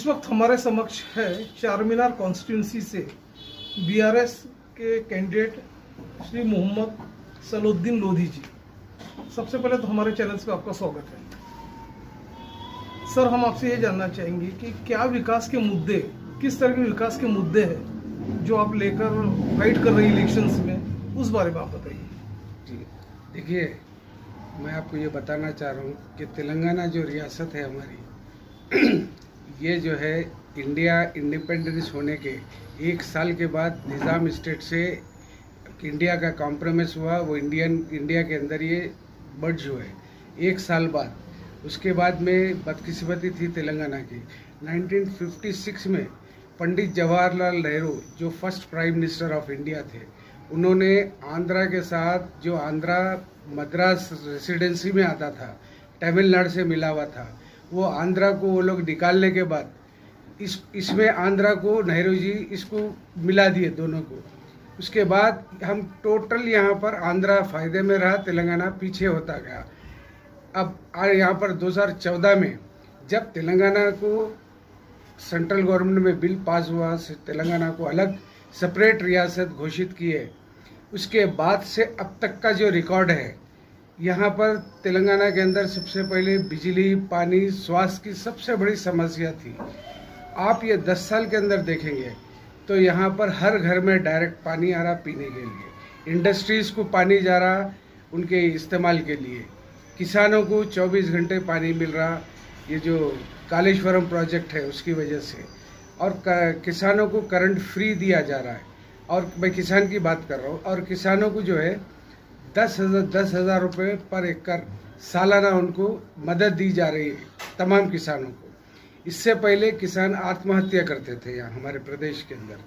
इस वक्त हमारे समक्ष है चारमीनार कॉन्स्टिट्यूंसी से बीआरएस के कैंडिडेट श्री मोहम्मद सलाउद्दीन लोधी जी। सबसे पहले तो हमारे चैनल पे आपका स्वागत है। सर, हम आपसे ये जानना चाहेंगे कि क्या विकास के मुद्दे, किस तरह के विकास के मुद्दे हैं जो आप लेकर फाइट कर रही इलेक्शंस में, उस बारे में आप बताइए। जी देखिए, मैं आपको ये बताना चाह रहा हूँ कि तेलंगाना जो रियासत है हमारी ये जो है इंडिया इंडिपेंडेंस होने के 1 साल के बाद निज़ाम स्टेट से इंडिया का कॉम्प्रोमाइज हुआ, वो इंडिया के अंदर ये बर्ज हुए 1 साल बाद। उसके बाद में बदकिस्मती थी तेलंगाना की। 1956 में पंडित जवाहरलाल नेहरू जो first prime minister of India थे, उन्होंने आंध्रा के साथ, जो आंध्रा मद्रास रेसिडेंसी में आता था, तमिलनाडु से मिला हुआ था, वो आंध्रा को वो लोग निकालने के बाद इसमें आंध्रा को नेहरू जी इसको मिला दिए दोनों को। उसके बाद हम टोटल यहाँ पर आंध्रा फायदे में रहा, तेलंगाना पीछे होता गया। अब यहाँ पर 2014 में जब तेलंगाना को सेंट्रल गवर्नमेंट में बिल पास हुआ, तेलंगाना को अलग सेपरेट रियासत घोषित किए, उसके बाद से अब तक का जो रिकॉर्ड है, यहाँ पर तेलंगाना के अंदर सबसे पहले बिजली, पानी, स्वास्थ्य की सबसे बड़ी समस्या थी। आप ये 10 साल के अंदर देखेंगे तो यहाँ पर हर घर में डायरेक्ट पानी आ रहा पीने के लिए, इंडस्ट्रीज़ को पानी जा रहा उनके इस्तेमाल के लिए, किसानों को 24 घंटे पानी मिल रहा, ये जो कालेश्वरम प्रोजेक्ट है उसकी वजह से, और किसानों को करंट फ्री दिया जा रहा है। और मैं किसान की बात कर रहा हूँ, और किसानों को जो है 10,000 रुपये पर एकड़ सालाना उनको मदद दी जा रही है, तमाम किसानों को। इससे पहले किसान आत्महत्या करते थे यहाँ हमारे प्रदेश के अंदर,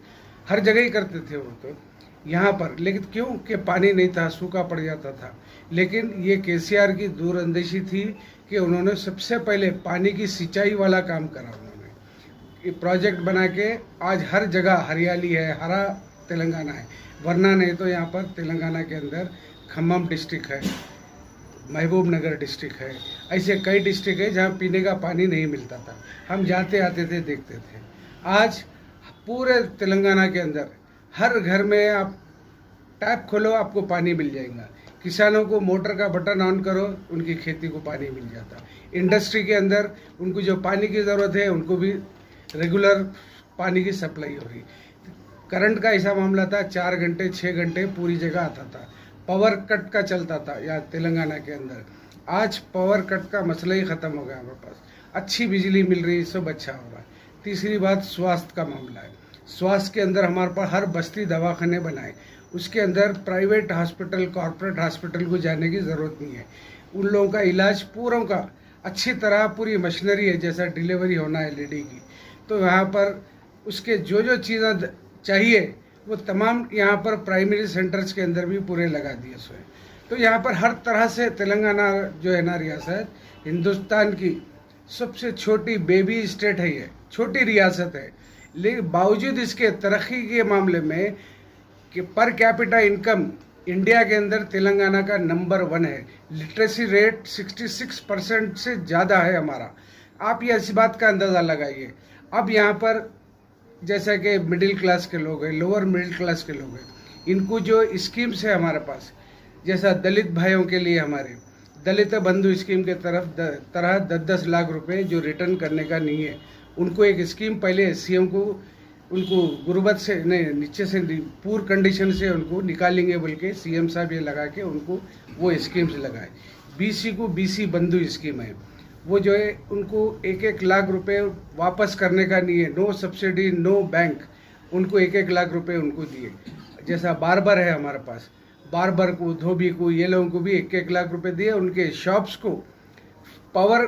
हर जगह ही करते थे वो तो यहाँ पर, लेकिन क्यों कि पानी नहीं था, सूखा पड़ जाता था। लेकिन ये केसीआर की दूरअंदेशी थी कि उन्होंने सबसे पहले पानी की सिंचाई वाला काम करा। उन्होंने ये प्रोजेक्ट बना के आज हर जगह हरियाली है, हरा तेलंगाना है। वरना नहीं तो यहाँ पर तेलंगाना के अंदर खम्मम डिस्ट्रिक्ट है, महबूब नगर डिस्ट्रिक्ट है, ऐसे कई डिस्ट्रिक्ट है जहाँ पीने का पानी नहीं मिलता था। हम जाते आते थे, देखते थे। आज पूरे तेलंगाना के अंदर हर घर में आप टैप खोलो, आपको पानी मिल जाएगा। किसानों को मोटर का बटन ऑन करो, उनकी खेती को पानी मिल जाता। इंडस्ट्री के अंदर उनको जो पानी की ज़रूरत है, उनको भी रेगुलर पानी की सप्लाई हो रही। करंट का ऐसा मामला था, 4 घंटे 6 घंटे पूरी जगह आता था। पावर कट का चलता था यहाँ तेलंगाना के अंदर। आज पावर कट का मसला ही ख़त्म हो गया हमारे पास, अच्छी बिजली मिल रही, सब अच्छा हो रहा है। तीसरी बात स्वास्थ्य का मामला है। स्वास्थ्य के अंदर हमारे पास हर बस्ती दवाखाने बनाए, उसके अंदर प्राइवेट हॉस्पिटल, कॉर्पोरेट हॉस्पिटल को जाने की ज़रूरत नहीं है। उन लोगों का इलाज पूरों का अच्छी तरह, पूरी मशीनरी है, जैसा डिलीवरी होना है लेडी की, तो यहाँ पर उसके जो जो चीज़ें चाहिए वो तमाम यहाँ पर प्राइमरी सेंटर्स के अंदर भी पूरे लगा दिए सो है। तो यहाँ पर हर तरह से तेलंगाना जो है ना रियासत, हिंदुस्तान की सबसे छोटी बेबी स्टेट है, ये छोटी रियासत है, लेकिन बावजूद इसके तरक्की के मामले में कि पर कैपिटा इनकम इंडिया के अंदर तेलंगाना का नंबर 1 है। लिटरेसी रेट 66% से ज़्यादा है हमारा। आप ये इस बात का अंदाज़ा लगाइए। अब यहाँ पर जैसा कि मिडिल क्लास के लोग हैं, लोअर मिडिल क्लास के लोग हैं, इनको जो स्कीम्स है हमारे पास, जैसा दलित भाइयों के लिए हमारे दलित बंधु स्कीम के तरह 10-10 लाख रुपए जो रिटर्न करने का नहीं है, उनको एक स्कीम पहले सीएम को, उनको गुर्बत से नहीं, नीचे से पूर कंडीशन से उनको निकालेंगे बोल के सीएम साहब ये लगा के उनको वो स्कीम्स लगाए। बीसी को बीसी बंधु स्कीम है, वो जो है उनको 1-1 लाख रुपए वापस करने का नहीं है, नो सब्सिडी नो बैंक, उनको 1-1 लाख रुपए उनको दिए। जैसा बार्बर है हमारे पास, बार्बर को, धोबी को, ये लोगों को भी 1-1 लाख रुपए दिए। उनके शॉप्स को पावर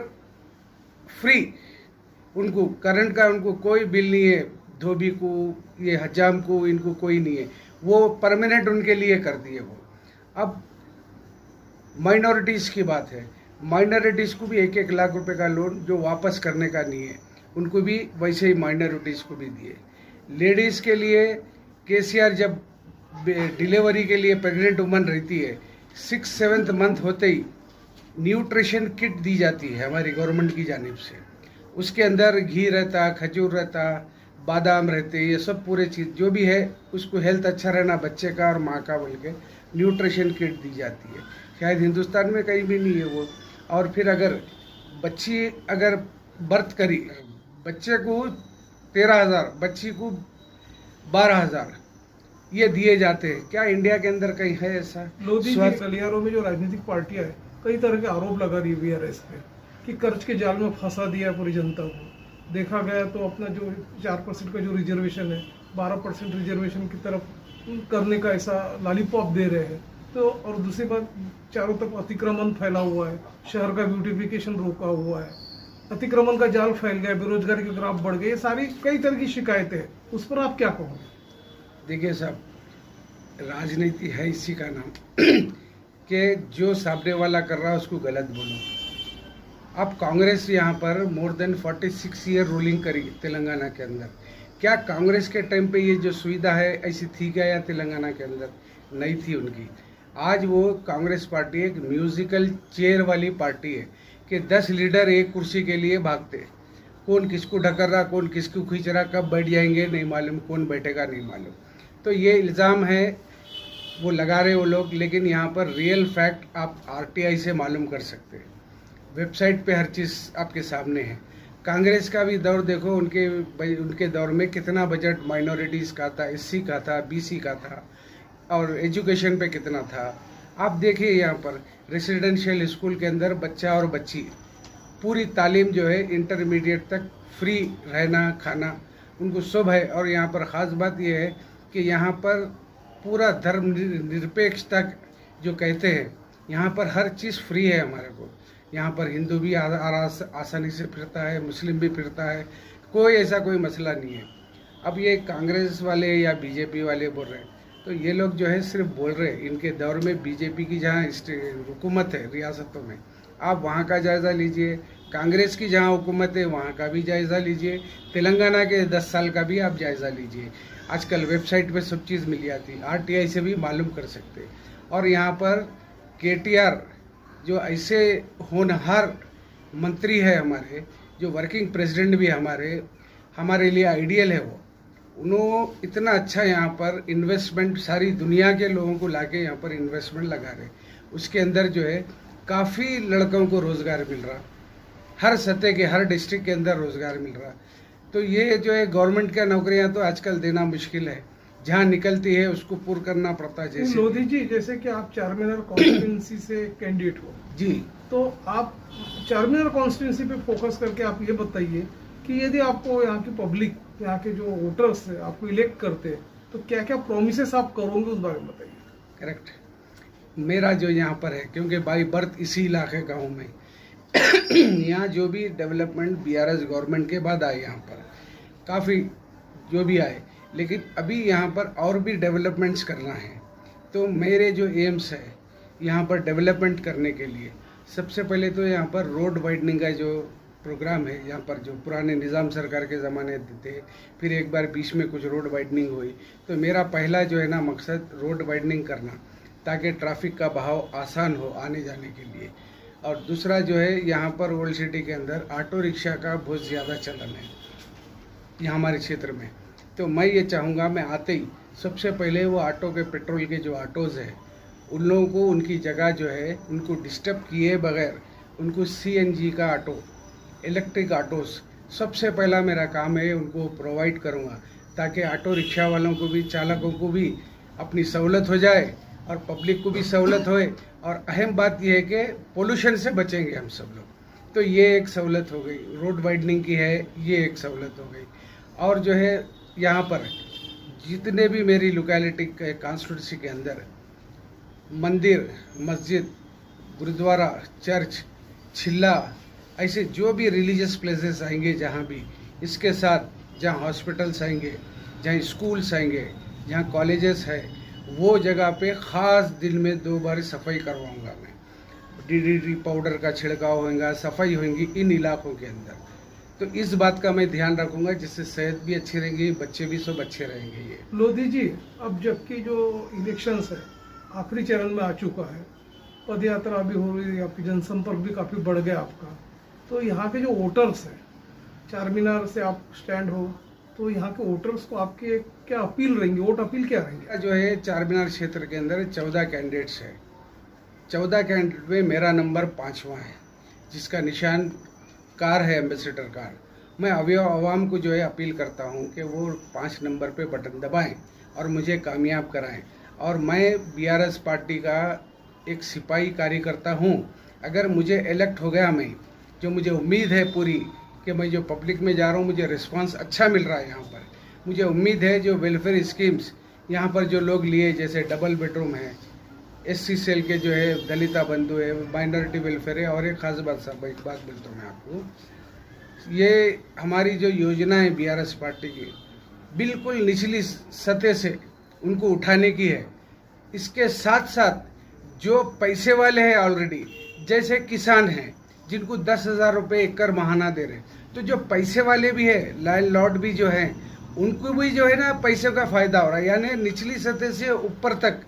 फ्री, उनको करंट का उनको कोई बिल नहीं है, धोबी को, ये हजाम को, इनको कोई नहीं है, वो परमानेंट उनके लिए कर दिए वो। अब माइनॉरिटीज़ की बात है, माइनॉरिटीज़ को भी 1-1 लाख रुपए का लोन जो वापस करने का नहीं है, उनको भी वैसे ही माइनॉरिटीज़ को भी दिए। लेडीज़ के लिए केसीआर जब डिलीवरी के लिए प्रेग्नेंट वुमन रहती है, 6-7 मंथ होते ही न्यूट्रिशन किट दी जाती है हमारी गवर्नमेंट की जानिब से। उसके अंदर घी रहता, खजूर रहता, बादाम रहते, ये सब पूरे चीज़ जो भी है उसको हेल्थ अच्छा रहना बच्चे का और माँ का बोल के न्यूट्रिशन किट दी जाती है। शायद हिंदुस्तान में कहीं भी नहीं है वो। और फिर अगर बच्ची अगर बर्थ करी, बच्चे को 13,000, बच्ची को 12,000 ये दिए जाते हैं। क्या इंडिया के अंदर कहीं है ऐसा? लोधी जी, गलियारों में जो राजनीतिक पार्टियां है कई तरह के आरोप लगा रही है बीआरएस पे कि कर्ज के जाल में फंसा दिया है पूरी जनता को। देखा गया तो अपना जो 4% का जो रिजर्वेशन है 12% रिजर्वेशन की तरफ करने का ऐसा लॉलीपॉप दे रहे हैं। तो और दूसरी बात, चारों तरफ अतिक्रमण फैला हुआ है, शहर का ब्यूटिफिकेशन रोका हुआ है, अतिक्रमण का जाल फैल गया, बेरोजगारी के ग्राफ बढ़ गए, ये सारी कई तरह की शिकायतें हैं। उस पर आप क्या कहोगे? देखिए साहब, राजनीति है इसी का नाम कि जो सामने वाला कर रहा है उसको गलत बोलो। अब कांग्रेस यहाँ पर मोर देन 46 ईयर रूलिंग करी तेलंगाना के अंदर। क्या कांग्रेस के टाइम पे ये जो सुविधा है ऐसी थी क्या या तेलंगाना के अंदर? नहीं थी उनकी। आज वो कांग्रेस पार्टी एक म्यूजिकल चेयर वाली पार्टी है कि 10 लीडर एक कुर्सी के लिए भागते, कौन किसको ढकर रहा, कौन किसको खींच रहा, कब बैठ जाएंगे नहीं मालूम, कौन बैठेगा नहीं मालूम। तो ये इल्ज़ाम है वो लगा रहे वो लोग, लेकिन यहाँ पर रियल फैक्ट आप आरटीआई से मालूम कर सकते हैं। वेबसाइट पे हर चीज़ आपके सामने है। कांग्रेस का भी दौर देखो, उनके दौर में कितना बजट माइनॉरिटीज़ का था, एससी का था, बीसी का था, और एजुकेशन पे कितना था। आप देखिए यहाँ पर रेसिडेंशियल स्कूल के अंदर बच्चा और बच्ची पूरी तालीम जो है इंटरमीडिएट तक फ्री रहना खाना उनको सब है। और यहाँ पर ख़ास बात यह है कि यहाँ पर पूरा धर्म निरपेक्षता जो कहते हैं, यहाँ पर हर चीज़ फ्री है हमारे को। यहाँ पर हिंदू भी आसानी से फिरता है, मुस्लिम भी फिरता है, कोई ऐसा कोई मसला नहीं है। अब ये कांग्रेस वाले या बीजेपी वाले बोल रहे हैं, तो ये लोग जो है सिर्फ बोल रहे हैं। इनके दौर में बीजेपी की जहाँ हुकूमत है रियासतों में, आप वहाँ का जायज़ा लीजिए। कांग्रेस की जहाँ हुकूमत है वहाँ का भी जायज़ा लीजिए। तेलंगाना के 10 साल का भी आप जायज़ा लीजिए। आजकल वेबसाइट पे सब चीज़ मिल जाती है, आरटीआई से भी मालूम कर सकते। और यहाँ पर केटीआर जो ऐसे होनहार मंत्री है हमारे, जो वर्किंग प्रेसिडेंट भी हमारे लिए आइडियल है, वो उन्होंने इतना अच्छा यहाँ पर इन्वेस्टमेंट सारी दुनिया के लोगों को लाके यहाँ पर इन्वेस्टमेंट लगा रहे। उसके अंदर जो है काफ़ी लड़कों को रोज़गार मिल रहा, हर सतह के हर डिस्ट्रिक्ट के अंदर रोज़गार मिल रहा। तो ये जो है गवर्नमेंट का नौकरियां तो आजकल देना मुश्किल है, जहाँ निकलती है उसको पूर्ण करना पड़ता है। जैसे लोधी जी, जैसे कि आप चारमीनार कॉन्स्टिट्यूंसी से कैंडिडेट हो जी, तो आप चारमीनार कॉन्स्टिट्यूंसी पे फोकस करके आप ये बताइए कि यदि आपको यहाँ की पब्लिक, यहाँ के जो वोटर्स है आपको इलेक्ट करते हैं, तो क्या क्या प्रोमिसेस आप करोगे उस बारे में बताइए। करेक्ट। मेरा जो यहाँ पर है, क्योंकि बाई बर्थ इसी इलाके का हूँ मैं, यहाँ जो भी डेवलपमेंट बीआरएस गवर्नमेंट के बाद आए, यहाँ पर काफ़ी जो भी आए, लेकिन अभी यहाँ पर और भी डेवलपमेंट्स करना है। तो मेरे जो एम्स है यहाँ पर डेवलपमेंट करने के लिए, सबसे पहले तो यहाँ पर रोड वाइडनिंग का जो प्रोग्राम है, यहाँ पर जो पुराने निज़ाम सरकार के ज़माने थे, फिर एक बार बीच में कुछ रोड वाइडनिंग हुई, तो मेरा पहला जो है ना मकसद रोड वाइडनिंग करना, ताकि ट्रैफिक का बहाव आसान हो आने जाने के लिए। और दूसरा जो है, यहाँ पर ओल्ड सिटी के अंदर ऑटो रिक्शा का बहुत ज़्यादा चलन है यहाँ हमारे क्षेत्र में। तो मैं ये चाहूँगा, मैं आते ही सबसे पहले वो ऑटो के पेट्रोल के जो ऑटोज़ हैं उन लोगों को उनकी जगह जो है उनको डिस्टर्ब किए बगैर उनको सीएनजी का ऑटो, इलेक्ट्रिक ऑटोज़ सबसे पहला मेरा काम है उनको प्रोवाइड करूँगा, ताकि ऑटो रिक्शा वालों को भी, चालकों को भी अपनी सहूलत हो जाए और पब्लिक को भी सहूलत होए। और अहम बात यह है कि पोल्यूशन से बचेंगे हम सब लोग। तो ये एक सहूलत हो गई, रोड वाइडनिंग की है, ये एक सहूलत हो गई। और जो है यहाँ पर जितने भी मेरी लोकेलिटी के कॉन्स्टिट्यूंसी के अंदर मंदिर, मस्जिद, गुरुद्वारा, चर्च, छिल्ला, ऐसे जो भी रिलीजियस प्लेसेस आएंगे जहाँ भी, इसके साथ जहाँ हॉस्पिटल्स आएंगे, जहाँ स्कूल्स आएंगे, जहाँ कॉलेजेस है, वो जगह पे ख़ास दिन में 2 बार सफाई करवाऊंगा मैं। डीडीटी पाउडर का छिड़काव होगा, सफाई होगी इन इलाकों के अंदर। तो इस बात का मैं ध्यान रखूंगा, जिससे सेहत भी अच्छी रहेगी, बच्चे भी सब अच्छे रहेंगे। ये लोधी जी, अब जबकि जो इलेक्शंस है आखिरी चरण में आ चुका है, पद यात्रा भी हो रही है, आपकी जनसंपर्क भी काफ़ी बढ़ गया आपका, तो यहाँ के जो वोटर्स हैं चार मीनार से आप स्टैंड हो, तो यहाँ के वोटर्स को आपके क्या अपील रहेंगे, वोट अपील क्या रहेंगे? जो है चार मीनार क्षेत्र के अंदर 14 कैंडिडेट्स है। 14 कैंडिडेट में मेरा नंबर 5वां है, जिसका निशान कार है, एम्बेसडर कार। मैं आवाम को जो है अपील करता हूँ कि वो 5 नंबर पे बटन दबाएं और मुझे कामयाब कराएं। और मैं बीआरएस पार्टी का एक सिपाही कार्यकर्ता हूँ। अगर मुझे इलेक्ट हो गया, मैं जो मुझे उम्मीद है पूरी कि मैं जो पब्लिक में जा रहा हूँ, मुझे रिस्पांस अच्छा मिल रहा है यहाँ पर। मुझे उम्मीद है जो वेलफेयर स्कीम्स यहाँ पर जो लोग लिए, जैसे डबल बेडरूम है, एससी सेल के जो है दलिता बंधु है, माइनॉरिटी वेलफेयर है, और एक खास बात साहब, एक बात बोलता हूँ मैं आपको, ये हमारी जो योजना है बीआरएस पार्टी की, बिल्कुल निचली सतह से उनको उठाने की है। इसके साथ साथ जो पैसे वाले हैं ऑलरेडी, जैसे किसान हैं जिनको 10,000 रुपये एकड़ महाना दे रहे हैं, तो जो पैसे वाले भी है, लैंडलॉर्ड भी जो हैं, उनको भी जो है ना पैसे का फायदा हो रहा है। यानी निचली सतह से ऊपर तक,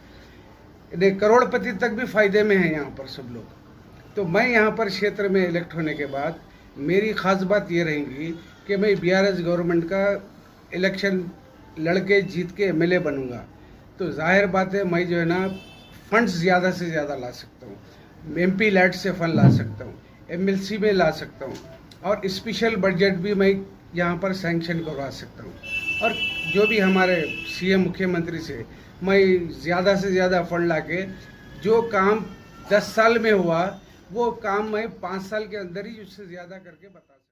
करोड़पति तक भी फायदे में है यहाँ पर सब लोग। तो मैं यहाँ पर क्षेत्र में इलेक्ट होने के बाद मेरी खास बात ये रहेगी कि मैं बीआरएस गवर्नमेंट का इलेक्शन लड़के जीत के एमएलए बनूंगा। तो जाहिर बात है, मैं जो है ना फंड्स ज़्यादा से ज़्यादा ला सकता हूँ, एमपी लैट से फंड ला सकता हूँ, एमएलसी में ला सकता हूँ, और स्पेशल बजट भी मैं यहाँ पर सैंक्शन करवा सकता हूँ। और जो भी हमारे सीएम मुख्यमंत्री से मैं ज़्यादा से ज़्यादा फंड ला के, जो काम 10 साल में हुआ वो काम मैं 5 साल के अंदर ही उससे ज़्यादा करके बता सकता हूँ।